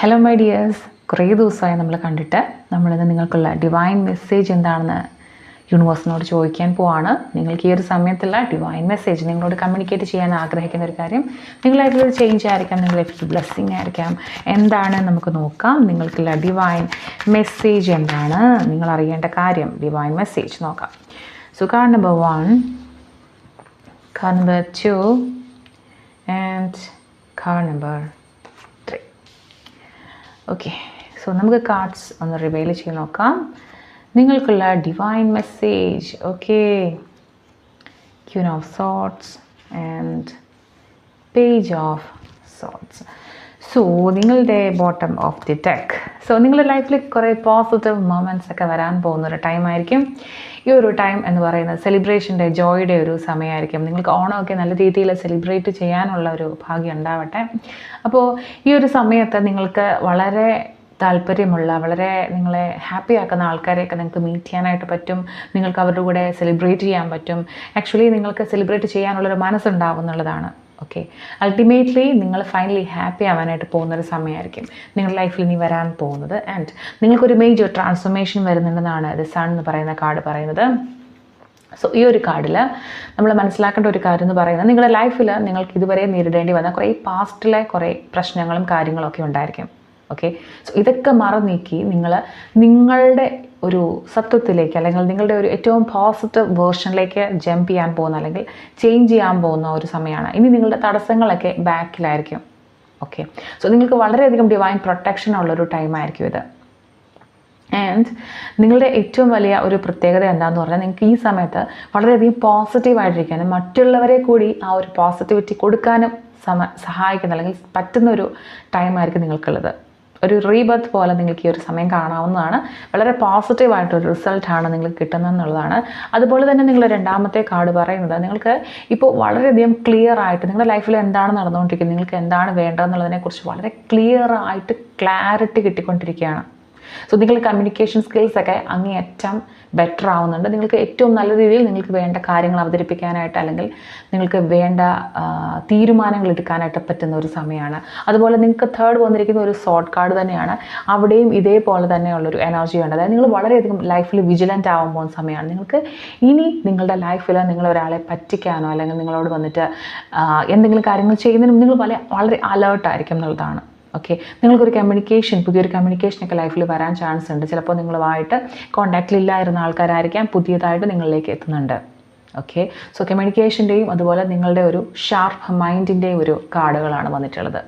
Hello my dears, കുറേ ദിവസമായി നമ്മൾ കണ്ടിട്ട് നമ്മളിന്ന് നിങ്ങൾക്കുള്ള ഡിവൈൻ മെസ്സേജ് എന്താണെന്ന് യൂണിവേഴ്സിനോട് ചോദിക്കാൻ പോവാണ്. നിങ്ങൾക്ക് ഈ ഒരു സമയത്തുള്ള ഡിവൈൻ മെസ്സേജ് നിങ്ങളോട് കമ്മ്യൂണിക്കേറ്റ് ചെയ്യാൻ ആഗ്രഹിക്കുന്ന ഒരു കാര്യം, നിങ്ങളായിട്ടുള്ളൊരു ചേഞ്ച് ആയിരിക്കാം, നിങ്ങളായിട്ടുള്ള ബ്ലെസ്സിങ് ആയിരിക്കാം. എന്താണ് നമുക്ക് നോക്കാം. നിങ്ങൾക്കുള്ള ഡിവൈൻ മെസ്സേജ് എന്താണ്, നിങ്ങൾ അറിയേണ്ട കാര്യം, ഡിവൈൻ മെസ്സേജ് നോക്കാം. So card number 1, card number 2 and card number 3. Okay, so നമുക്ക് കാർഡ്സ് ഒന്ന് റിവീൽ ചെയ്ത് നോക്കാം. നിങ്ങൾക്കുള്ള divine message. Okay, queen of swords and page of swords. So നിങ്ങളുടെ bottom of the deck. So നിങ്ങളുടെ ലൈഫിൽ കുറേ പോസിറ്റീവ് മൊമെൻറ്റ്സ് ഒക്കെ വരാൻ പോകുന്ന ഒരു ടൈമായിരിക്കും. ഈ ഒരു ടൈം എന്ന് പറയുന്നത് സെലിബ്രേഷൻ്റെ, ജോയുടെ ഒരു സമയമായിരിക്കും. നിങ്ങൾക്ക് ഓണമൊക്കെ നല്ല രീതിയിൽ സെലിബ്രേറ്റ് ചെയ്യാനുള്ള ഒരു ഭാഗ്യം ഉണ്ടാവട്ടെ. അപ്പോൾ ഈ ഒരു സമയത്ത് നിങ്ങൾക്ക് വളരെ താല്പര്യമുള്ള, വളരെ നിങ്ങളെ ഹാപ്പി ആക്കുന്ന ആൾക്കാരെയൊക്കെ നിങ്ങൾക്ക് മീറ്റ് ചെയ്യാനായിട്ട് പറ്റും. നിങ്ങൾക്ക് അവരുടെ കൂടെ സെലിബ്രേറ്റ് ചെയ്യാൻ പറ്റും. ആക്ച്വലി നിങ്ങൾക്ക് സെലിബ്രേറ്റ് ചെയ്യാനുള്ളൊരു മനസ്സുണ്ടാവും എന്നുള്ളതാണ്. ഓക്കെ, അൾട്ടിമേറ്റ്ലി നിങ്ങൾ ഫൈനലി ഹാപ്പി ആവാനായിട്ട് പോകുന്നൊരു സമയമായിരിക്കും നിങ്ങളുടെ ലൈഫിൽ ഇനി വരാൻ പോകുന്നത്. ആൻഡ് നിങ്ങൾക്കൊരു മേജർ ട്രാൻസ്ഫോർമേഷൻ വരുന്നുണ്ടെന്നാണ് ദ സൺ എന്ന് പറയുന്ന കാർഡ് പറയുന്നത്. സോ ഈ ഒരു കാർഡിൽ നമ്മൾ മനസ്സിലാക്കേണ്ട ഒരു കാര്യം എന്ന് പറയുന്നത്, നിങ്ങളുടെ ലൈഫിൽ നിങ്ങൾക്ക് ഇതുവരെ നേരിടേണ്ടി വന്ന കുറേ പാസ്റ്റിലെ കുറേ പ്രശ്നങ്ങളും കാര്യങ്ങളൊക്കെ ഉണ്ടായിരിക്കും. ഓക്കെ, സോ ഇതൊക്കെ മറന്നീക്കി നിങ്ങളുടെ ഒരു സത്വത്തിലേക്ക്, അല്ലെങ്കിൽ നിങ്ങളുടെ ഒരു ഏറ്റവും പോസിറ്റീവ് വേർഷനിലേക്ക് ജമ്പ് ചെയ്യാൻ പോകുന്ന, അല്ലെങ്കിൽ ചേഞ്ച് ചെയ്യാൻ പോകുന്ന ഒരു സമയമാണ്. ഇനി നിങ്ങളുടെ തടസ്സങ്ങളൊക്കെ ബാക്കിലായിരിക്കും. ഓക്കെ, സോ നിങ്ങൾക്ക് വളരെയധികം ഡിവൈൻ പ്രൊട്ടക്ഷൻ ഉള്ളൊരു ടൈമായിരിക്കും ഇത്. ആൻഡ് നിങ്ങളുടെ ഏറ്റവും വലിയ ഒരു പ്രത്യേകത എന്താണെന്ന് പറഞ്ഞാൽ, നിങ്ങൾക്ക് ഈ സമയത്ത് വളരെയധികം പോസിറ്റീവായിട്ടിരിക്കാനും മറ്റുള്ളവരെ കൂടി ആ ഒരു പോസിറ്റിവിറ്റി കൊടുക്കാനും സഹായിക്കുന്ന, അല്ലെങ്കിൽ പറ്റുന്ന ഒരു ടൈമായിരിക്കും നിങ്ങൾക്കുള്ളത്. ഒരു റീബർത്ത് പോലെ നിങ്ങൾക്ക് ഈ ഒരു സമയം കാണാവുന്നതാണ്. വളരെ പോസിറ്റീവായിട്ടൊരു റിസൾട്ടാണ് നിങ്ങൾക്ക് കിട്ടുന്നതെന്നുള്ളതാണ്. അതുപോലെ തന്നെ നിങ്ങളുടെ രണ്ടാമത്തെ കാർഡ് പറയുന്നത്, നിങ്ങൾക്ക് ഇപ്പോൾ വളരെയധികം ക്ലിയർ ആയിട്ട് നിങ്ങളുടെ ലൈഫിൽ എന്താണ് നടന്നുകൊണ്ടിരിക്കുന്നത്, നിങ്ങൾക്ക് എന്താണ് വേണ്ടതെന്നുള്ളതിനെക്കുറിച്ച് വളരെ ക്ലിയർ ആയിട്ട് ക്ലാരിറ്റി കിട്ടിക്കൊണ്ടിരിക്കുകയാണ്. സോ നിങ്ങളുടെ കമ്മ്യൂണിക്കേഷൻ സ്കിൽസൊക്കെ അങ്ങേയറ്റം ബെറ്റർ ആവുന്നുണ്ട്. നിങ്ങൾക്ക് ഏറ്റവും നല്ല രീതിയിൽ നിങ്ങൾക്ക് വേണ്ട കാര്യങ്ങൾ അവതരിപ്പിക്കാനായിട്ട്, അല്ലെങ്കിൽ നിങ്ങൾക്ക് വേണ്ട തീരുമാനങ്ങൾ എടുക്കാനായിട്ട് പറ്റുന്ന ഒരു സമയമാണ്. അതുപോലെ നിങ്ങൾക്ക് തേർഡ് വന്നിരിക്കുന്ന ഒരു സോർട്ട് കാർഡ് തന്നെയാണ്. അവിടെയും ഇതേപോലെ തന്നെയുള്ളൊരു എനർജി ഉണ്ട്. അതായത് നിങ്ങൾ വളരെയധികം ലൈഫിൽ വിജിലൻ്റ് ആവാൻ പോകുന്ന സമയമാണ്. നിങ്ങൾക്ക് ഇനി നിങ്ങളുടെ ലൈഫിൽ നിങ്ങൾ ഒരാളെ പറ്റിക്കാനോ, അല്ലെങ്കിൽ നിങ്ങളോട് വന്നിട്ട് എന്തെങ്കിലും കാര്യങ്ങൾ ചെയ്യുന്നതിനും നിങ്ങൾ വളരെ അലേർട്ടായിരിക്കും എന്നുള്ളതാണ്. ഓക്കെ, നിങ്ങൾക്കൊരു പുതിയൊരു കമ്മ്യൂണിക്കേഷനൊക്കെ ലൈഫിൽ വരാൻ ചാൻസ് ഉണ്ട്. ചിലപ്പോൾ നിങ്ങളുമായിട്ട് കോൺടാക്റ്റിലില്ലായിരുന്ന ആൾക്കാരായിരിക്കാം പുതിയതായിട്ട് നിങ്ങളിലേക്ക് എത്തുന്നുണ്ട്. ഓക്കെ, സോ കമ്മ്യൂണിക്കേഷൻ്റെയും അതുപോലെ നിങ്ങളുടെ ഒരു ഷാർപ്പ് മൈൻഡിൻ്റെയും ഒരു കാർഡുകളാണ് വന്നിട്ടുള്ളത്.